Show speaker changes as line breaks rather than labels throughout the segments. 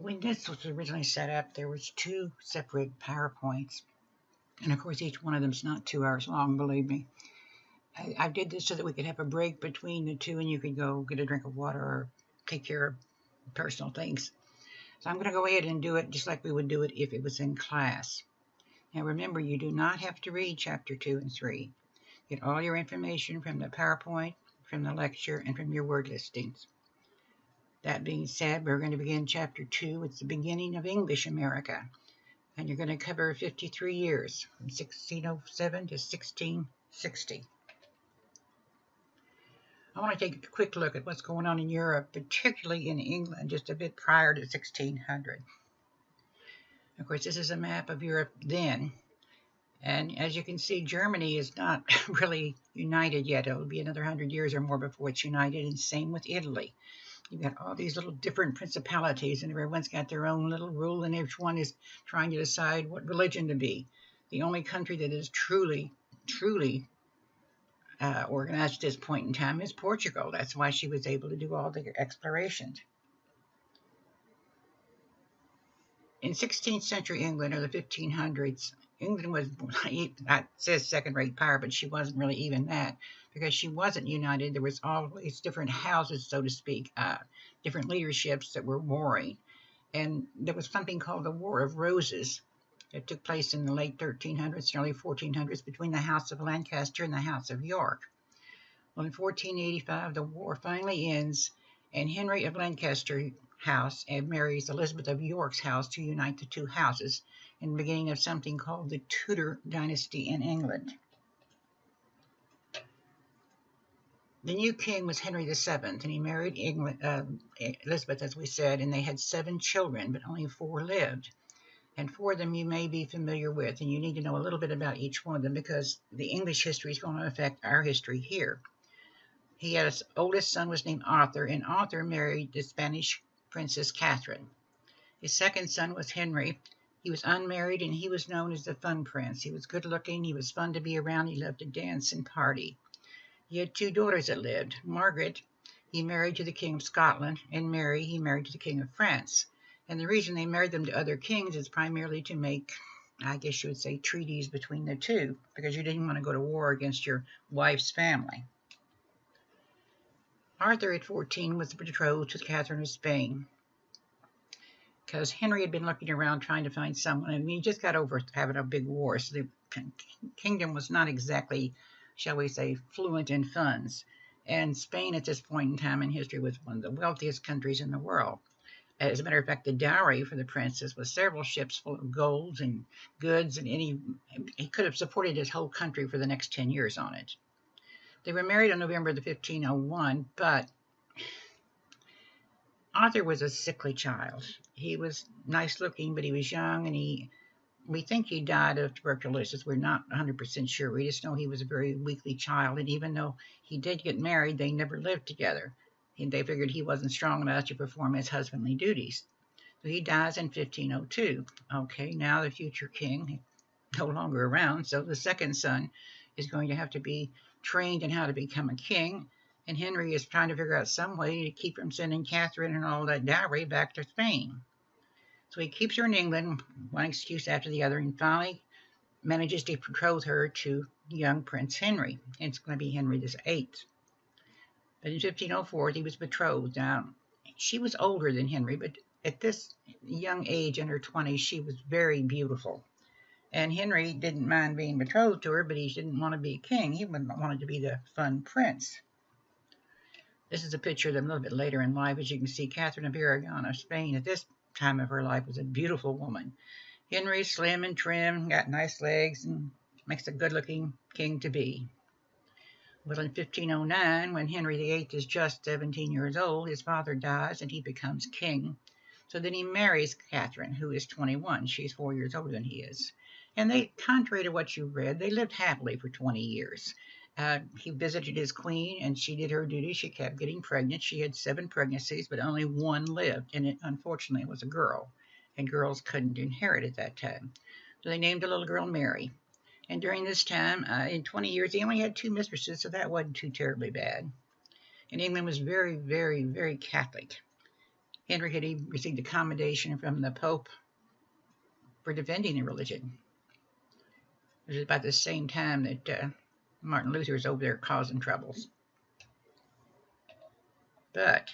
When this was originally set up, there was two separate PowerPoints. And of course, each one of them is not 2 hours long, believe me. I did this so that we could have a break between the two and you could go get a drink of water or take care of personal things. So I'm going to go ahead and do it just like we would do it if it was in class. Now remember, you do not have to read chapter 2 and 3. Get all your information from the PowerPoint, from the lecture, and from your word listings. That being said, we're going to begin chapter 2. It's the beginning of English America. And you're going to cover 53 years, from 1607 to 1660. I want to take a quick look at what's going on in Europe, particularly in England, just a bit prior to 1600. Of course, this is a map of Europe then. And as you can see, Germany is not really united yet. It'll be another 100 years or more before it's united, and same with Italy. You've got all these little different principalities, and everyone's got their own little rule, and each one is trying to decide what religion to be. The only country that is truly organized at this point in time is Portugal. That's why she was able to do all the explorations. In 16th century England, or the 1500s, England was, it says second-rate power, but she wasn't really even that, because she wasn't united. There was always different houses, so to speak, different leaderships that were warring. And there was something called the War of Roses that took place in the late 1300s, early 1400s, between the House of Lancaster and the House of York. Well, in 1485, the war finally ends, and Henry of Lancaster house and marries Elizabeth of York's house to unite the two houses in the beginning of something called the Tudor dynasty in England. The new king was Henry VII, and he married Elizabeth, as we said, and they had 7 children, but only 4 lived. And 4 of them you may be familiar with, and you need to know a little bit about each one of them because the English history is going to affect our history here. He had his oldest son was named Arthur, and Arthur married the Spanish Princess Catherine. His second son was Henry. He was unmarried, and he was known as the Fun Prince. He was good-looking, he was fun to be around, he loved to dance and party. He had 2 daughters that lived. Margaret, he married to the King of Scotland, and Mary, he married to the King of France. And the reason they married them to other kings is primarily to make, I guess you would say, treaties between the two, because you didn't want to go to war against your wife's family. Arthur, at 14, was betrothed to Catherine of Spain, because Henry had been looking around trying to find someone, and he just got over having a big war, so the kingdom was not exactly, shall we say, fluent in funds. And Spain at this point in time in history was one of the wealthiest countries in the world. As a matter of fact, the dowry for the princess was several ships full of gold and goods, and he could have supported his whole country for the next 10 years on it. They were married on November the 1501, but Arthur was a sickly child. He was nice looking, but he was young, and we think he died of tuberculosis. We're not 100% sure. We just know he was a very weakly child, and even though he did get married, they never lived together. And they figured he wasn't strong enough to perform his husbandly duties. So he dies in 1502. Okay, now the future king, no longer around, so the second son is going to have to be trained in how to become a king, and Henry is trying to figure out some way to keep from sending Catherine and all that dowry back to Spain. So he keeps her in England, one excuse after the other, and finally manages to betroth her to young Prince Henry. And it's going to be Henry VIII. But in 1504, he was betrothed. Now, she was older than Henry, but at this young age, in her 20s, she was very beautiful. And Henry didn't mind being betrothed to her, but he didn't want to be king. He wanted to be the fun prince. This is a picture of them a little bit later in life. As you can see, Catherine of Aragon of Spain at this time of her life was a beautiful woman. Henry, slim and trim, got nice legs, and makes a good-looking king to be. Well, in 1509, when Henry VIII is just 17 years old, his father dies and he becomes king. So then he marries Catherine, who is 21. She's 4 years older than he is. And they, contrary to what you read, they lived happily for 20 years. He visited his queen, and she did her duty. She kept getting pregnant. She had 7 pregnancies, but only 1 lived, and it, unfortunately, was a girl. And girls couldn't inherit at that time. So they named the little girl Mary. And during this time, in 20 years, he only had 2 mistresses, so that wasn't too terribly bad. And England was very, very, very Catholic. Henry had even received a commendation from the Pope for defending the religion. It was about the same time that Martin Luther was over there causing troubles. But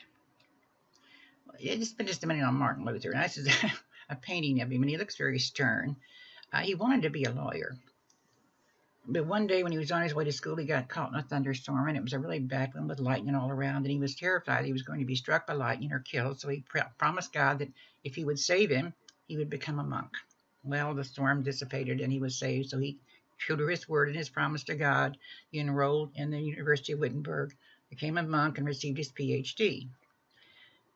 it's been just a minute on Martin Luther. And this is a painting of him, and he looks very stern. He wanted to be a lawyer. But one day when he was on his way to school, he got caught in a thunderstorm, and it was a really bad one with lightning all around, and he was terrified he was going to be struck by lightning or killed, so he promised God that if he would save him, he would become a monk. Well, the storm dissipated, and he was saved, so he true to his word and his promise to God, he enrolled in the University of Wittenberg, became a monk, and received his Ph.D.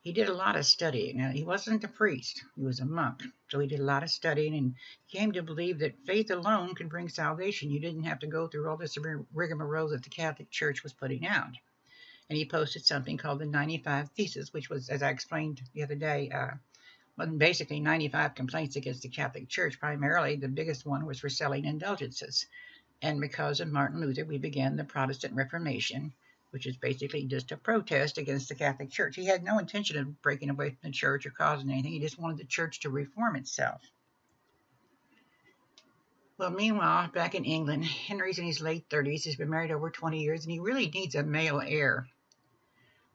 He did a lot of studying. Now, he wasn't a priest, he was a monk. So he did a lot of studying and came to believe that faith alone could bring salvation. You didn't have to go through all this rigmarole that the Catholic Church was putting out. And he posted something called the 95 Theses, which was, as I explained the other day, basically 95 complaints against the Catholic Church. Primarily, the biggest one was for selling indulgences. And because of Martin Luther, we began the Protestant Reformation, which is basically just a protest against the Catholic Church. He had no intention of breaking away from the church or causing anything. He just wanted the church to reform itself. Well, meanwhile, back in England, Henry's in his late 30s. He's been married over 20 years, and he really needs a male heir.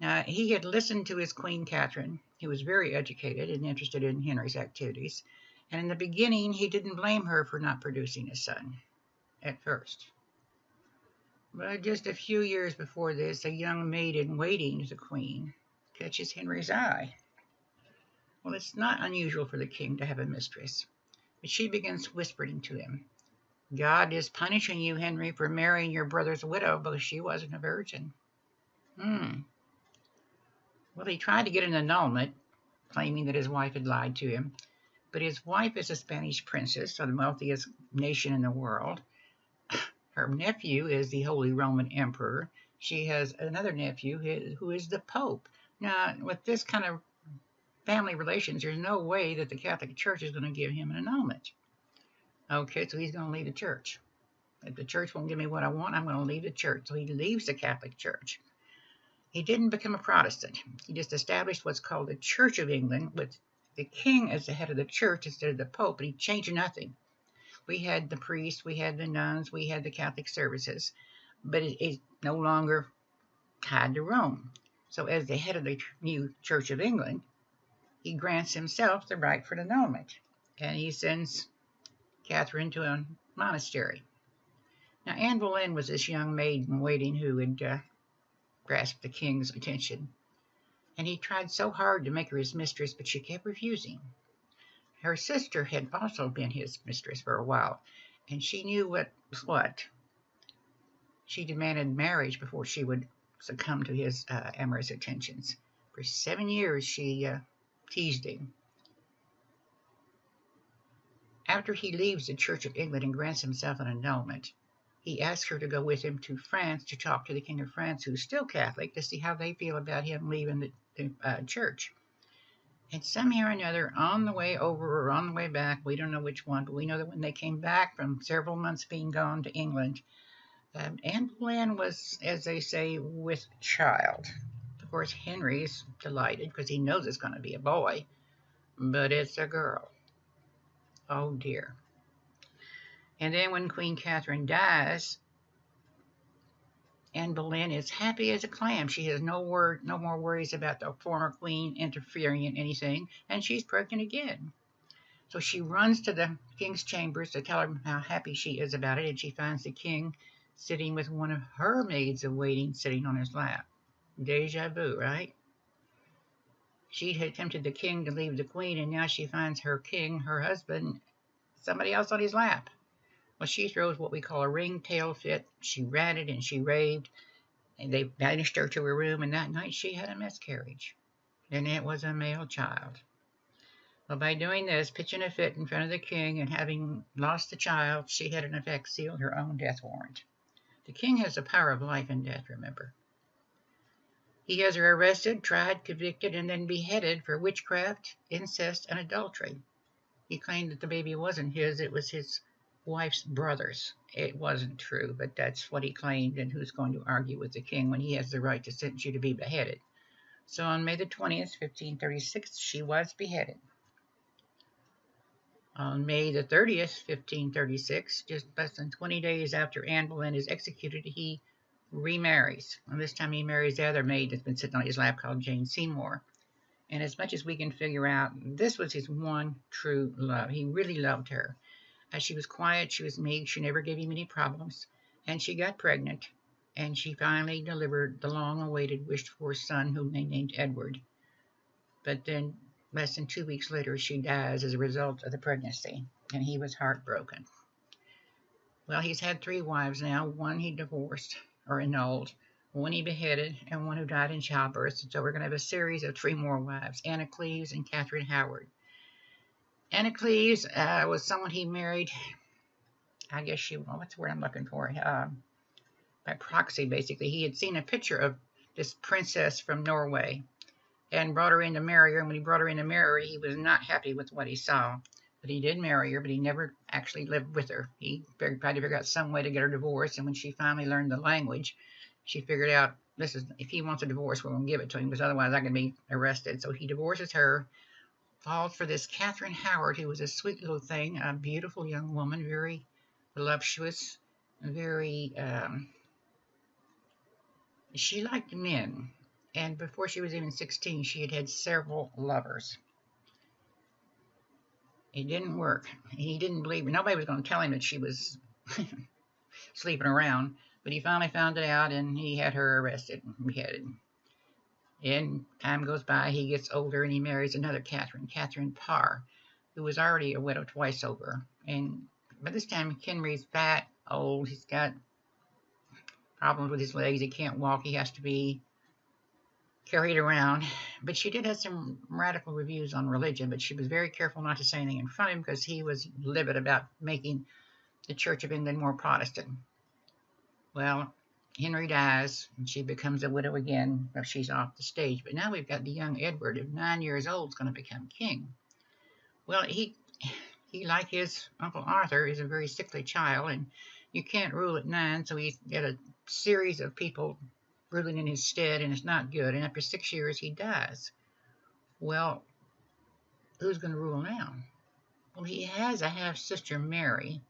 Now, he had listened to his Queen Catherine, who was very educated and interested in Henry's activities. And in the beginning, he didn't blame her for not producing a son at first. But just a few years before this, a young maid in waiting to the queen catches Henry's eye. Well, it's not unusual for the king to have a mistress, but she begins whispering to him, God is punishing you, Henry, for marrying your brother's widow because she wasn't a virgin. Well, he tried to get an annulment, claiming that his wife had lied to him, but his wife is a Spanish princess, so the wealthiest nation in the world. Her nephew is the Holy Roman Emperor. She has another nephew who is the Pope. Now, with this kind of family relations, there's no way that the Catholic Church is going to give him an annulment. Okay, so he's going to leave the church. If the church won't give me what I want, I'm going to leave the church. So he leaves the Catholic Church. He didn't become a Protestant. He just established what's called the Church of England with the king as the head of the church instead of the Pope, but he changed nothing. We had the priests, we had the nuns, we had the Catholic services, but it's no longer tied to Rome. So as the head of the new Church of England, he grants himself the right for an annulment, and he sends Catherine to a monastery. Now, Anne Boleyn was this young maid in waiting who had grasped the king's attention, and he tried so hard to make her his mistress, but she kept refusing. Her sister had also been his mistress for a while, and she knew what was what. She demanded marriage before she would succumb to his amorous attentions. For 7 years, she teased him. After he leaves the Church of England and grants himself an annulment, he asks her to go with him to France to talk to the King of France, who's still Catholic, to see how they feel about him leaving the church. And somehow or another, on the way over or on the way back, we don't know which one, but we know that when they came back from several months being gone to England, Anne Boleyn was, as they say, with child. Of course, Henry's delighted because he knows it's going to be a boy, but it's a girl. Oh dear. And then when Queen Catherine dies, Anne Boleyn is happy as a clam. She has no more worries about the former queen interfering in anything, and she's pregnant again. So she runs to the king's chambers to tell him how happy she is about it, and she finds the king sitting with one of her maids of waiting sitting on his lap. Deja vu, right? She had tempted the king to leave the queen, and now she finds her king, her husband, somebody else on his lap. Well, she throws what we call a ring-tail fit. She ranted and she raved, and they banished her to her room, and that night she had a miscarriage, and it was a male child. Well, by doing this, pitching a fit in front of the king and having lost the child, she had in effect sealed her own death warrant. The king has the power of life and death, remember. He has her arrested, tried, convicted, and then beheaded for witchcraft, incest, and adultery. He claimed that the baby wasn't his, it was his wife's brother's. It wasn't true, but that's what he claimed, and who's going to argue with the king when he has the right to sentence you to be beheaded? So on May the 20th, 1536, she was beheaded. On May the 30th, 1536, just less than 20 days after Anne Boleyn is executed, he remarries. And this time he marries the other maid that's been sitting on his lap called Jane Seymour. And as much as we can figure out, this was his one true love. He really loved her. She was quiet, she was meek, she never gave him any problems. And she got pregnant, and she finally delivered the long-awaited, wished-for son whom they named Edward. But then, less than 2 weeks later, she dies as a result of the pregnancy, and he was heartbroken. Well, he's had 3 wives now. One he divorced or annulled, one he beheaded, and one who died in childbirth. So we're going to have a series of 3 more wives, Anna Cleves and Catherine Howard. Anna Cleves was someone he married, I guess what's the word I'm looking for? By proxy, basically. He had seen a picture of this princess from Norway and brought her in to marry her. And when he brought her in to marry her, he was not happy with what he saw. But he did marry her, but he never actually lived with her. He tried to figure out some way to get her divorced. And when she finally learned the language, she figured out, if he wants a divorce, we're going to give it to him, because otherwise I can be arrested. So he divorces her, falls for this Catherine Howard, who was a sweet little thing, a beautiful young woman, very voluptuous, very, she liked men. And before she was even 16, she had had several lovers. It didn't work. He didn't believe her. Nobody was going to tell him that she was sleeping around. But he finally found it out, and he had her arrested and beheaded. And time goes by, he gets older, and he marries another Catherine Parr, who was already a widow twice over. And by this time, Henry's fat, old. He's got problems with his legs. He can't walk. He has to be carried around. But she did have some radical reviews on religion, but she was very careful not to say anything in front of him, because he was livid about making the Church of England more Protestant. Well, Henry dies, and she becomes a widow again. Well, she's off the stage. But now we've got the young Edward, of 9 years old, is going to become king. Well, he, like his Uncle Arthur, is a very sickly child, and you can't rule at 9, so he's got a series of people ruling in his stead, and it's not good. And after 6 years, he dies. Well, who's going to rule now? Well, he has a half-sister, Mary,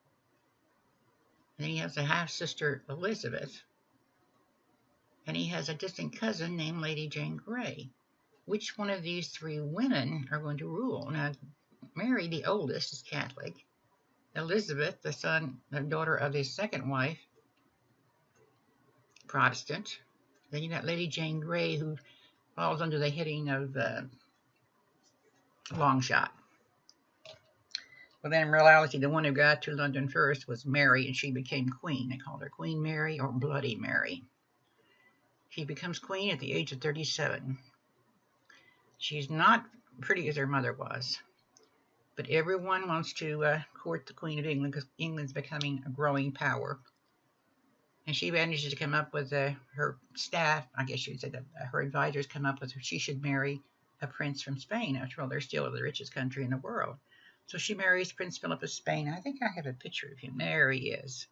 and he has a half-sister, Elizabeth, and he has a distant cousin named Lady Jane Grey. Which one of these 3 women are going to rule? Now, Mary, the oldest, is Catholic. Elizabeth, the daughter of his second wife, Protestant. Then you got Lady Jane Grey, who falls under the heading of Longshot. Well, then in reality, the one who got to London first was Mary, and she became queen. They called her Queen Mary or Bloody Mary. She becomes queen at the age of 37. She's not pretty as her mother was, but everyone wants to court the Queen of England, because England's becoming a growing power. And she manages to come up with her staff, I guess you'd say that her advisors come up with her. She should marry a prince from Spain. After all, they're still the richest country in the world. So she marries Prince Philip of Spain. I think I have a picture of him. There he is.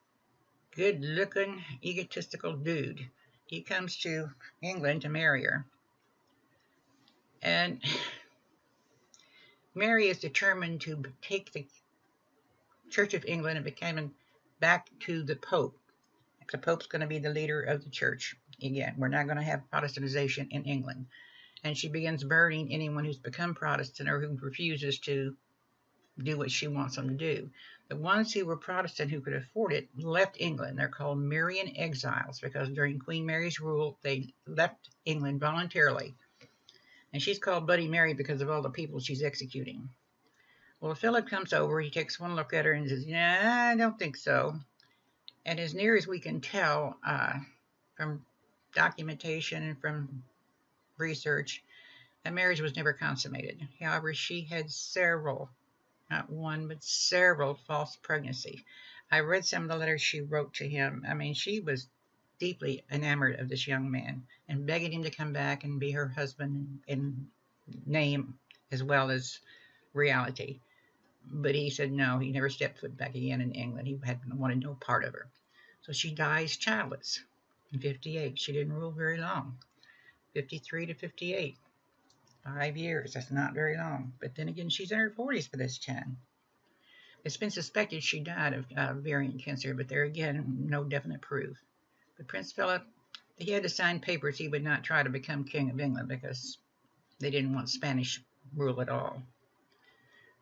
Good-looking, egotistical dude. He comes to England to marry her. And Mary is determined to take the Church of England and become back to the Pope. The Pope's going to be the leader of the church. Again, we're not going to have Protestantization in England. And she begins burning anyone who's become Protestant or who refuses to do what she wants them to do. The ones who were Protestant who could afford it left England. They're called Marian exiles, because during Queen Mary's rule, they left England voluntarily. And she's called Bloody Mary because of all the people she's executing. Well, Philip comes over, he takes one look at her and says, "Yeah, I don't think so." And as near as we can tell from documentation and from research, that marriage was never consummated. However, she had several, not one, but several false pregnancies. I read some of the letters she wrote to him. I mean, she was deeply enamored of this young man and begging him to come back and be her husband in name as well as reality. But he said no, he never stepped foot back again in England. He wanted no part of her. So she dies childless in 58. She didn't rule very long. 53 to 58. 5 years. That's not very long. But then again, she's in her 40s for this time. It's been suspected she died of ovarian cancer, but there again, no definite proof. But Prince Philip, he had to sign papers he would not try to become King of England because they didn't want Spanish rule at all.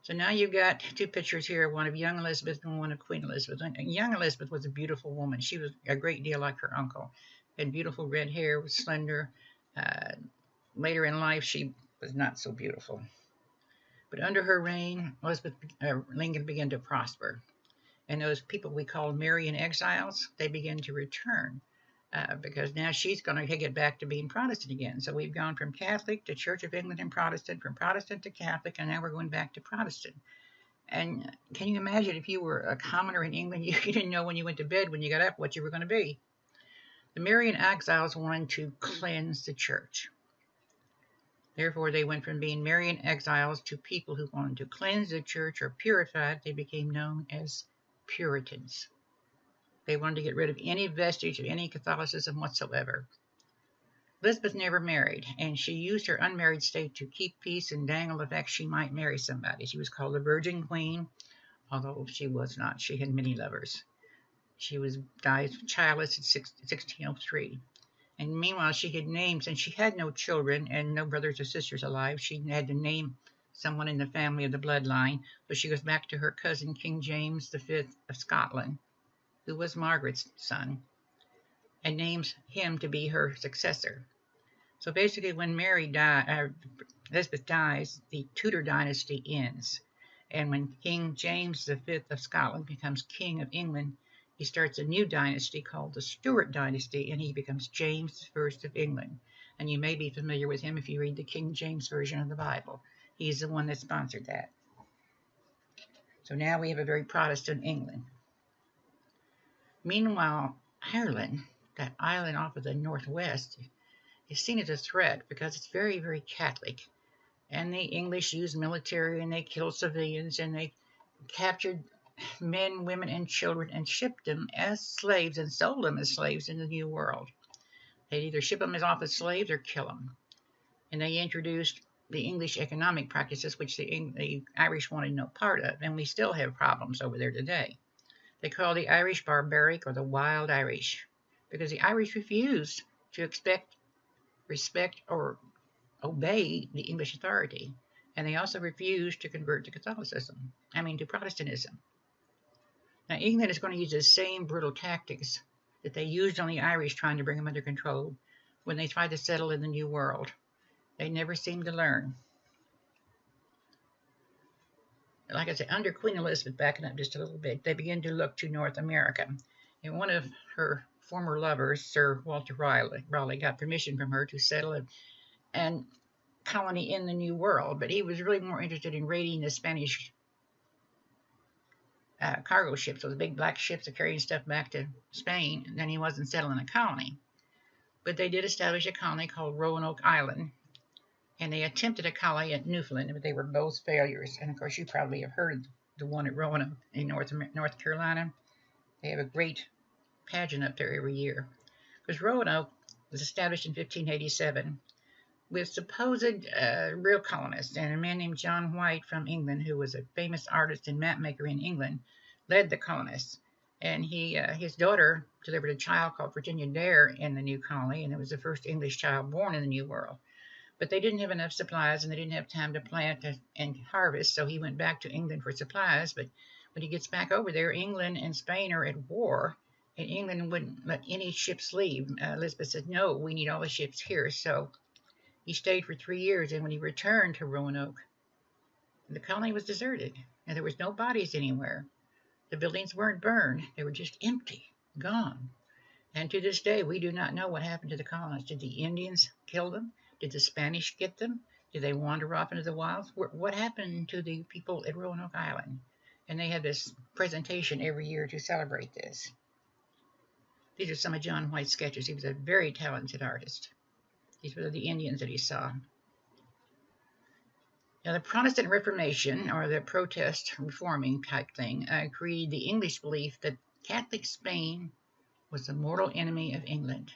So now you've got two pictures here, one of young Elizabeth and one of Queen Elizabeth. And young Elizabeth was a beautiful woman. She was a great deal like her uncle. Had beautiful red hair, was slender. Uh, Later in life, she was not so beautiful. But under her reign, England began to prosper. And those people we call Marian exiles, they begin to return. Because now she's going to take it back to being Protestant again. So we've gone from Catholic to Church of England and Protestant, from Protestant to Catholic, and now we're going back to Protestant. And can you imagine if you were a commoner in England, you didn't know when you went to bed, when you got up, what you were going to be? The Marian exiles wanted to cleanse the church. Therefore, they went from being Marian exiles to people who wanted to cleanse the church or purify it. They became known as Puritans. They wanted to get rid of any vestige of any Catholicism whatsoever. Elizabeth never married, and she used her unmarried state to keep peace and dangle the fact she might marry somebody. She was called the Virgin Queen, although she was not. She had many lovers. She died childless at 1603. And meanwhile, she had named, since she had no children and no brothers or sisters alive, she had to name someone in the family of the bloodline. So she goes back to her cousin, King James V of Scotland, who was Margaret's son, and names him to be her successor. So basically, when Elizabeth dies, the Tudor dynasty ends. And when King James V of Scotland becomes King of England, he starts a new dynasty called the Stuart dynasty, and he becomes James I of England. And you may be familiar with him if you read the King James Version of the Bible. He's the one that sponsored that. So now we have a very Protestant England. Meanwhile, Ireland, that island off of the northwest, is seen as a threat because it's very, very Catholic. And the English used military, and they killed civilians, and they captured men, women, and children and shipped them as slaves and sold them as slaves in the New World. They'd either ship them as off as slaves or kill them. And they introduced the English economic practices, which the Irish wanted no part of, and we still have problems over there today. They call the Irish barbaric or the wild Irish because the Irish refused to respect, or obey the English authority. And they also refused to convert to to Protestantism. Now, England is going to use the same brutal tactics that they used on the Irish, trying to bring them under control when they tried to settle in the New World. They never seemed to learn. Like I said, under Queen Elizabeth, backing up just a little bit, they began to look to North America. And one of her former lovers, Sir Walter Raleigh, got permission from her to settle a colony in the New World, but he was really more interested in raiding the Spanish cargo ships, those big black ships that carrying stuff back to Spain, than he wasn't settling a colony. But they did establish a colony called Roanoke Island, and they attempted a colony at Newfoundland, but they were both failures. And of course, you probably have heard the one at Roanoke in North Carolina. They have a great pageant up there every year. Because Roanoke was established in 1587 with supposed real colonists, and a man named John White from England, who was a famous artist and map maker in England, led the colonists. And his daughter delivered a child called Virginia Dare in the new colony, and it was the first English child born in the New World. But they didn't have enough supplies, and they didn't have time to plant and harvest, so he went back to England for supplies. But when he gets back over there, England and Spain are at war, and England wouldn't let any ships leave. Elizabeth said, no, we need all the ships here. So he stayed for 3 years, and when he returned to Roanoke, the colony was deserted, and there was no bodies anywhere. The buildings weren't burned. They were just empty, gone. And to this day, we do not know what happened to the colonists. Did the Indians kill them? Did the Spanish get them? Did they wander off into the wilds? What happened to the people at Roanoke Island? And they have this presentation every year to celebrate this. These are some of John White's sketches. He was a very talented artist. These were the Indians that he saw. Now, the Protestant Reformation, or the protest reforming type thing, created the English belief that Catholic Spain was the mortal enemy of England.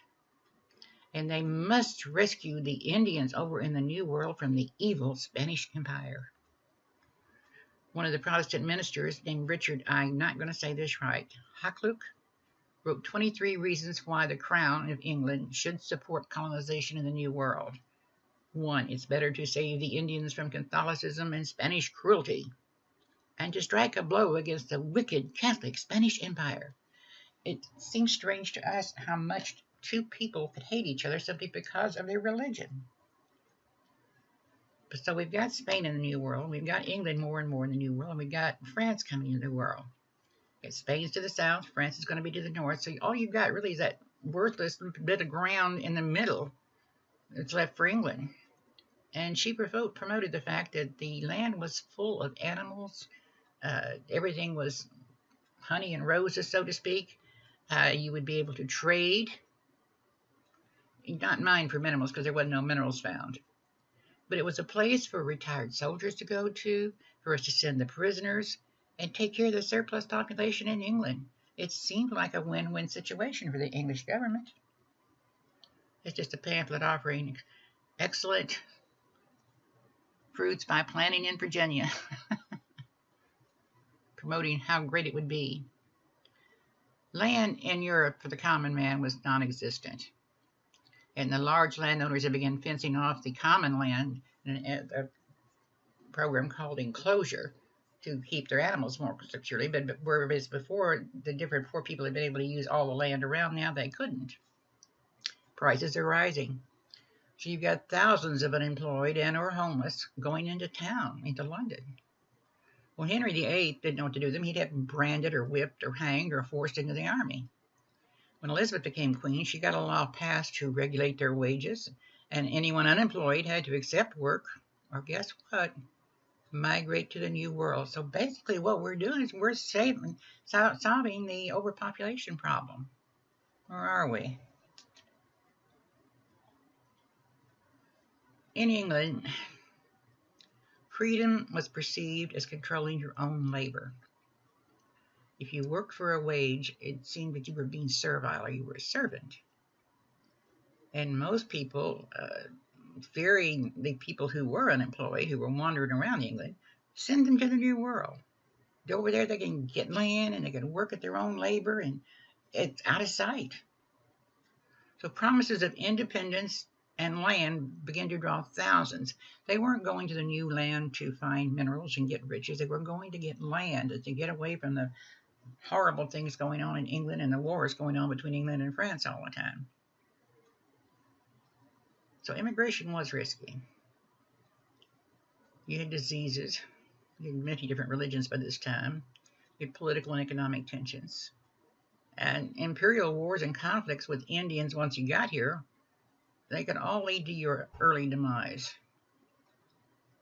and they must rescue the Indians over in the New World from the evil Spanish Empire. One of the Protestant ministers named Richard, I'm not going to say this right, Hakluyt, wrote 23 reasons why the Crown of England should support colonization in the New World. 1. It's better to save the Indians from Catholicism and Spanish cruelty, and to strike a blow against the wicked Catholic Spanish Empire. It seems strange to us how much two people could hate each other simply because of their religion. So we've got Spain in the New World, we've got England more and more in the New World, and we've got France coming into the world. Spain's to the south, France is going to be to the north, so all you've got really is that worthless bit of ground in the middle that's left for England. And she promoted the fact that the land was full of animals, everything was honey and roses, so to speak. You would be able to trade, not mine for minerals because there wasn't no minerals found, but it was a place for retired soldiers to go to, for us to send the prisoners, and take care of the surplus population in England. It seemed like a win-win situation for the English government. It's just a pamphlet offering excellent fruits by planting in Virginia, promoting how great it would be. Land in Europe for the common man was non-existent, and the large landowners had begun fencing off the common land in a program called enclosure to keep their animals more securely. But whereas before the different poor people had been able to use all the land around, now they couldn't. Prices are rising. So you've got thousands of unemployed and or homeless going into town, into London. Well, Henry VIII didn't know what to do with them. He'd have them branded or whipped or hanged or forced into the army. When Elizabeth became queen, she got a law passed to regulate their wages, and anyone unemployed had to accept work, or guess what? Migrate to the New World. So basically what we're doing is we're solving the overpopulation problem. Where are we? In England, freedom was perceived as controlling your own labor. If you worked for a wage, it seemed that you were being servile or you were a servant. And most people, fearing the people who were unemployed, who were wandering around England, send them to the New World. Over there, they can get land and they can work at their own labor, and it's out of sight. So promises of independence and land began to draw thousands. They weren't going to the new land to find minerals and get riches. They were going to get land to get away from the horrible things going on in England and the wars going on between England and France all the time. So immigration was risky. You had diseases. You had many different religions by this time. You had political and economic tensions. And imperial wars and conflicts with Indians once you got here, they could all lead to your early demise.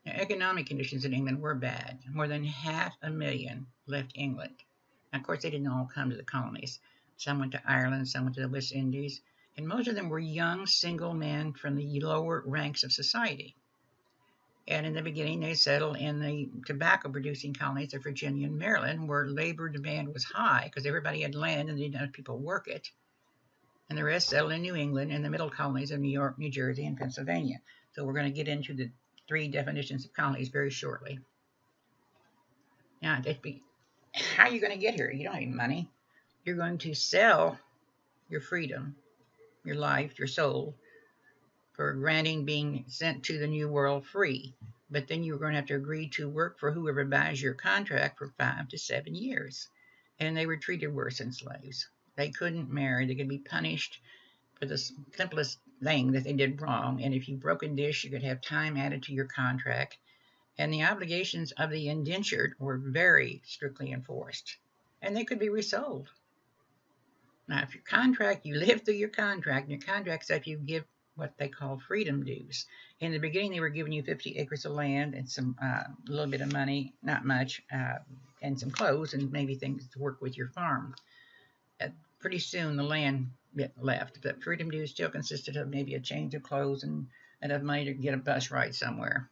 Now, economic conditions in England were bad. More than 500,000 left England. Now, of course, they didn't all come to the colonies. Some went to Ireland, some went to the West Indies, and most of them were young, single men from the lower ranks of society. And in the beginning, they settled in the tobacco-producing colonies of Virginia and Maryland, where labor demand was high because everybody had land and they didn't have people work it. And the rest settled in New England and the middle colonies of New York, New Jersey, and Pennsylvania. So we're going to get into the 3 definitions of colonies very shortly. Now, how are you going to get here? You don't have any money. You're going to sell your freedom, your life, your soul, for granting being sent to the New World free. But then you're going to have to agree to work for whoever buys your contract for 5 to 7 years. And they were treated worse than slaves. They couldn't marry. They could be punished for the simplest thing that they did wrong. And if you broke a dish, you could have time added to your contract. And the obligations of the indentured were very strictly enforced. And they could be resold. Now, if your contract, you live through your contract, and your contract says you give what they call freedom dues. In the beginning, they were giving you 50 acres of land and some a little bit of money, not much, and some clothes and maybe things to work with your farm. Pretty soon, the land left, but freedom dues still consisted of maybe a change of clothes and enough money to get a bus ride somewhere.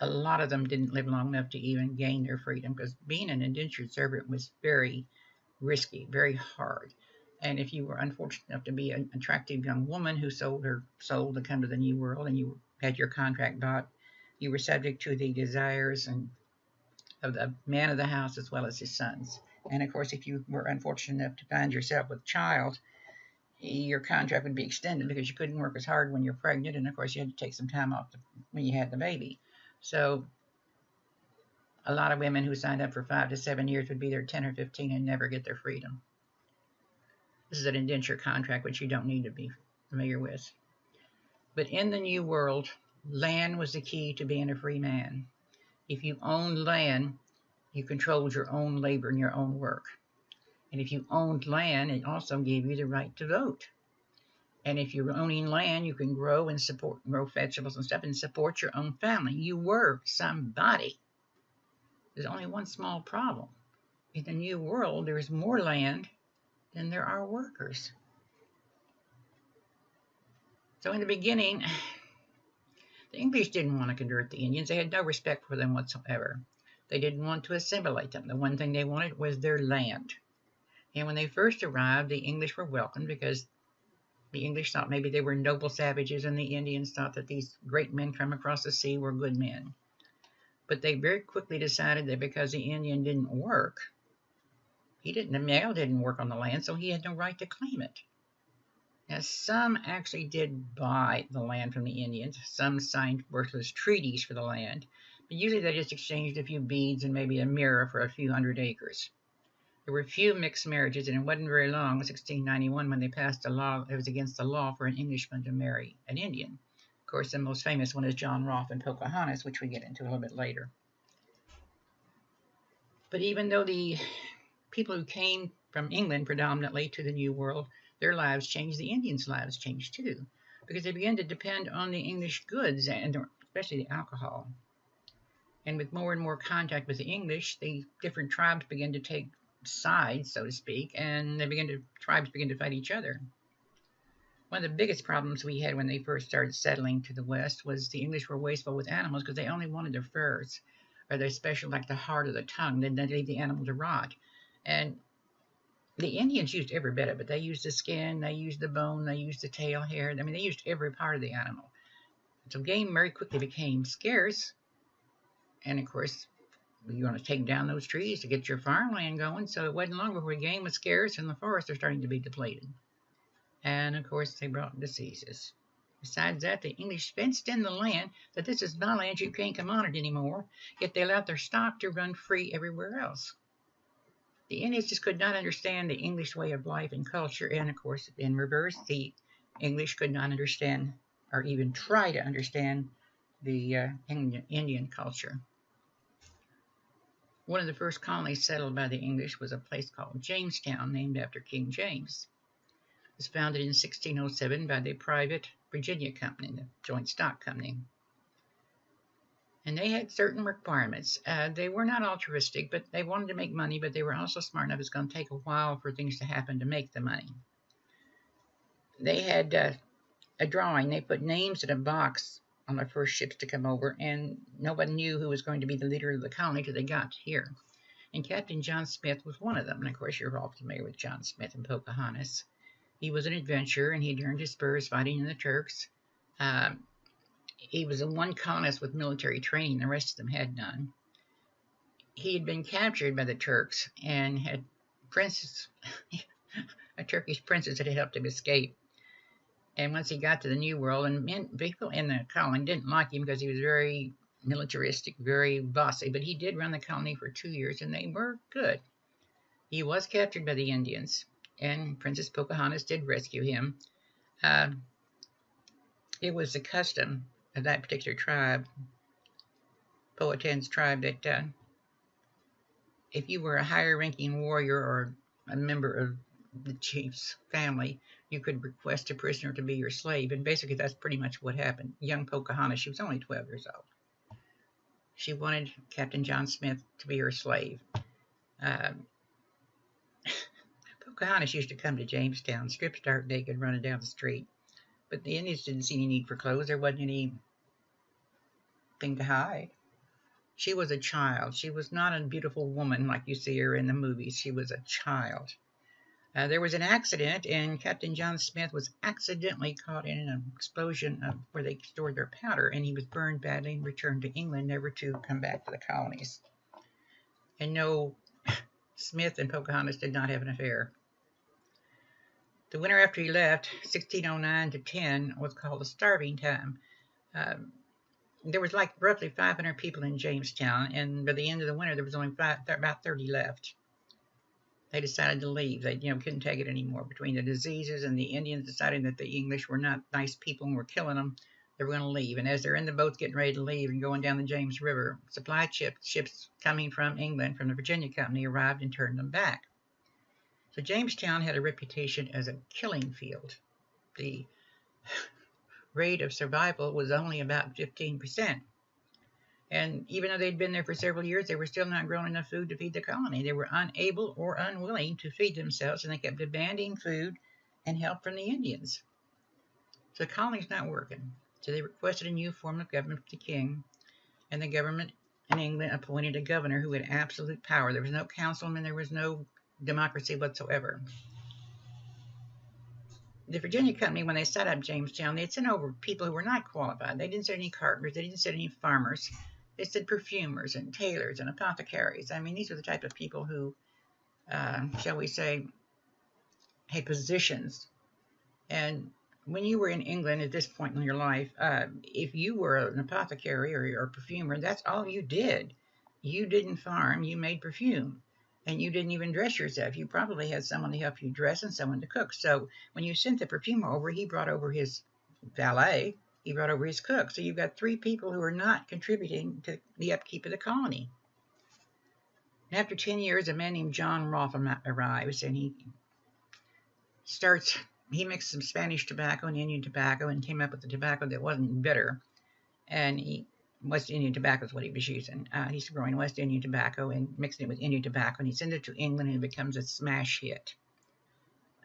A lot of them didn't live long enough to even gain their freedom because being an indentured servant was very risky, very hard. And if you were unfortunate enough to be an attractive young woman who sold her soul to come to the New World and you had your contract bought, you were subject to the desires and of the man of the house as well as his sons. And of course, if you were unfortunate enough to find yourself with a child, your contract would be extended because you couldn't work as hard when you're pregnant, and of course, you had to take some time off when you had the baby. So, a lot of women who signed up for 5 to 7 years would be there 10 or 15 and never get their freedom. This is an indenture contract, which you don't need to be familiar with. But in the New World, land was the key to being a free man. If you owned land, you controlled your own labor and your own work. And if you owned land, it also gave you the right to vote. And if you're owning land, you can grow and grow vegetables and stuff and support your own family. You were somebody. There's only one small problem. In the New World, there's more land than there are workers. So in the beginning, the English didn't want to convert the Indians. They had no respect for them whatsoever. They didn't want to assimilate them. The one thing they wanted was their land. And when they first arrived, the English were welcomed because the English thought maybe they were noble savages, and the Indians thought that these great men from across the sea were good men. But they very quickly decided that because the Indian didn't work, the male didn't work on the land, so he had no right to claim it. Now, some actually did buy the land from the Indians. Some signed worthless treaties for the land, but usually they just exchanged a few beads and maybe a mirror for a few hundred acres. There were few mixed marriages, and it wasn't very long, 1691, when they passed a law. It was against the law for an Englishman to marry an Indian. Of course, the most famous one is John Rolfe and Pocahontas, which we get into a little bit later. But even though the people who came from England predominantly to the New World, their lives changed, the Indians' lives changed too, because they began to depend on the English goods, and especially the alcohol. And with more and more contact with the English, the different tribes began to take sides, so to speak, and tribes began to fight each other. One of the biggest problems we had when they first started settling to the west was the English were wasteful with animals because they only wanted their furs, or their special, like the heart of the tongue. Then they'd leave the animal to rot. And the Indians used every bit of it. They used the skin, they used the bone, they used the tail, hair. I mean, they used every part of the animal. So game very quickly became scarce. And of course, you want to take down those trees to get your farmland going. So it wasn't long before game was scarce and the forests are starting to be depleted. And of course, they brought diseases. Besides that, the English fenced in the land that this is my land, you can't come on it anymore, yet they allowed their stock to run free everywhere else. The Indians just could not understand the English way of life and culture, and of course, in reverse, the English could not understand or even try to understand the Indian culture. One of the first colonies settled by the English was a place called Jamestown, named after King James. It was founded in 1607 by the private Virginia Company, the joint stock company. And they had certain requirements. They were not altruistic, but they wanted to make money, but they were also smart enough. It's going to take a while for things to happen to make the money. They had a drawing. They put names in a box on the first ships to come over, and nobody knew who was going to be the leader of the colony till they got here. And Captain John Smith was one of them. And of course, you're all familiar with John Smith and Pocahontas. He was an adventurer, and he'd earned his spurs fighting in the Turks. He was the one colonist with military training. The rest of them had none. He had been captured by the Turks and had a Turkish princess that had helped him escape. And once he got to the New World, and people in the colony didn't like him because he was very militaristic, very bossy, but he did run the colony for 2 years, and they were good. He was captured by the Indians, and Princess Pocahontas did rescue him. It was the custom of that particular tribe, Powhatan's tribe, that if you were a higher-ranking warrior or a member of the chief's family, you could request a prisoner to be your slave, and basically that's pretty much what happened. Young Pocahontas, she was only 12 years old. She wanted Captain John Smith to be her slave. Pocahontas used to come to Jamestown, stripped stark naked, running down the street. But the Indians didn't see any need for clothes. There wasn't anything to hide. She was a child. She was not a beautiful woman like you see her in the movies. She was a child. There was an accident, and Captain John Smith was accidentally caught in an explosion where they stored their powder, and he was burned badly and returned to England, never to come back to the colonies. And no, Smith and Pocahontas did not have an affair. The winter after he left, 1609 to 10, was called the starving time. Um, there was like roughly 500 people in Jamestown, and by the end of the winter, there was only about 30 left. They decided to leave. They, couldn't take it anymore. Between the diseases and the Indians deciding that the English were not nice people and were killing them, they were going to leave. And as they're in the boats getting ready to leave and going down the James River, supply ships coming from England, from the Virginia Company, arrived and turned them back. So Jamestown had a reputation as a killing field. The rate of survival was only about 15%. And even though they'd been there for several years, they were still not growing enough food to feed the colony. They were unable or unwilling to feed themselves, and they kept demanding food and help from the Indians. So the colony's not working. So they requested a new form of government from the king, and the government in England appointed a governor who had absolute power. There was no councilman, there was no democracy whatsoever. The Virginia Company, when they set up Jamestown, they'd sent over people who were not qualified. They didn't send any carpenters, they didn't send any farmers. They said perfumers and tailors and apothecaries. I mean, these were the type of people who, shall we say, had positions. And when you were in England at this point in your life, if you were an apothecary or a perfumer, that's all you did. You didn't farm, you made perfume. And you didn't even dress yourself. You probably had someone to help you dress and someone to cook. So when you sent the perfumer over, he brought over his valet, he brought over his cook. So you've got 3 people who are not contributing to the upkeep of the colony. And after 10 years, a man named John Roth arrives, and he mixed some Spanish tobacco and Indian tobacco and came up with a tobacco that wasn't bitter. And West Indian tobacco is what he was using. He's growing West Indian tobacco and mixing it with Indian tobacco, and he sends it to England, and it becomes a smash hit.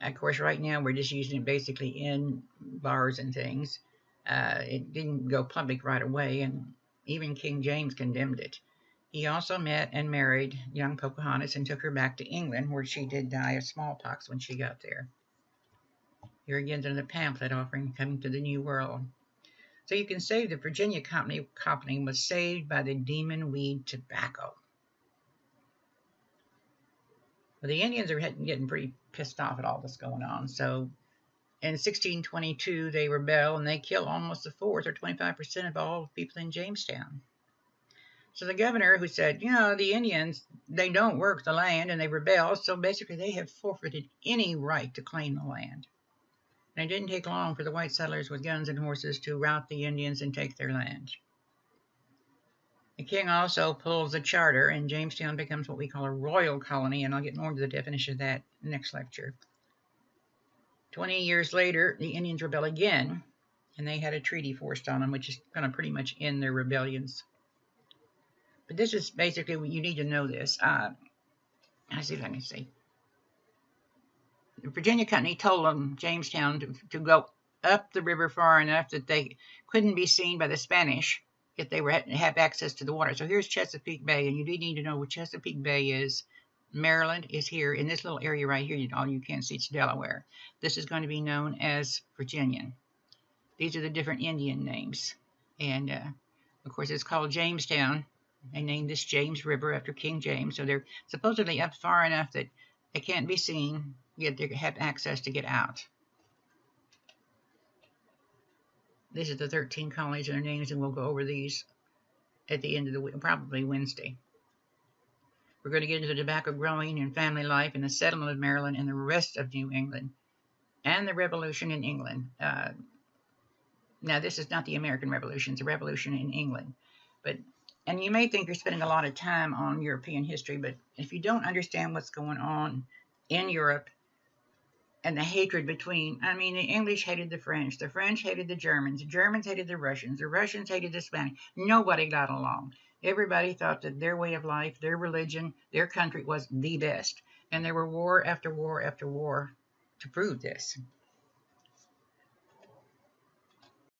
Of course, right now we're just using it basically in bars and things. It didn't go public right away, and even King James condemned it. He also met and married young Pocahontas and took her back to England, where she did die of smallpox when she got there. Here again is another pamphlet offering coming to the New World. So you can say the Virginia Company was saved by the demon weed tobacco. Well, the Indians are getting pretty pissed off at all this going on. So in 1622, they rebel, and they kill almost a fourth or 25% of all people in Jamestown. So the governor, who said, the Indians, they don't work the land and they rebel, so basically they have forfeited any right to claim the land. And it didn't take long for the white settlers with guns and horses to rout the Indians and take their land. The king also pulls a charter, and Jamestown becomes what we call a royal colony, and I'll get more into the definition of that next lecture. 20 years later, the Indians rebel again, and they had a treaty forced on them, which is going to pretty much end their rebellions. But this is basically what you need to know this. Let's see if I can see. The Virginia Company told them, Jamestown, to go up the river far enough that they couldn't be seen by the Spanish if they have access to the water. So here's Chesapeake Bay, and you do need to know where Chesapeake Bay is. Maryland is here in this little area right here. All you can't see, it's Delaware. This is going to be known as Virginian. These are the different Indian names. And, of course, it's called Jamestown. They named this James River after King James. So they're supposedly up far enough that they can't be seen, yet they have access to get out. These are the 13 colonies and their names, and we'll go over these at the end of the week, probably Wednesday. We're going to get into tobacco growing and family life and the settlement of Maryland and the rest of New England and the Revolution in England. Now, this is not the American Revolution. It's a revolution in England. And you may think you're spending a lot of time on European history, but if you don't understand what's going on in Europe and the hatred between, the English hated the French hated the Germans hated the Russians hated the Spanish. Nobody got along. Everybody thought that their way of life, their religion, their country was the best. And there were war after war after war to prove this.